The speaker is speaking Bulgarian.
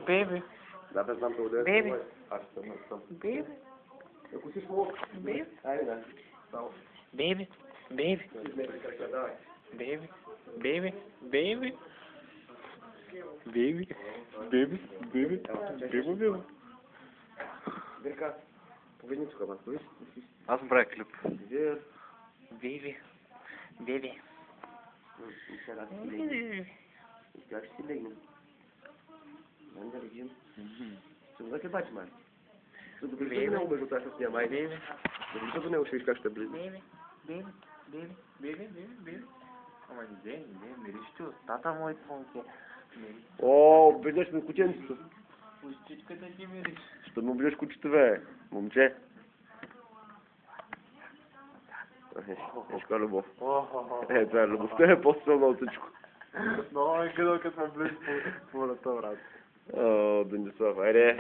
Baby. Da, vezi, n-am pe udele. Baby. Așa, nu, stăm. Baby. Eu cu foc. Baby. Hai, da. Sau... Baby. Baby. Baby. Baby. Baby. Baby. Baby. Baby. Baby. Baby. Верка. Повернись ко вас, слышишь? Аз брак клип. Вверх. Baby. Baby. Еще раз сильнее. Еще раз сильнее. Não dirigindo. Você não vai ter bate mais. Tudo bem, você não vai botar essa minha mais. Baby. Tudo não, ficar estabilizado. Baby. Baby. Baby. Baby. Baby. Baby. Ама не, миришчу. Тата мой тонкий. О, блядь, мы кутенцу. Пустичката ти мириш. Что мы, блядь, кучтове. Момче. Ешка любов. Това е любовта е по-силна от всичко. Много е където като ме близко по ръта, брат. О, Денисов, айде.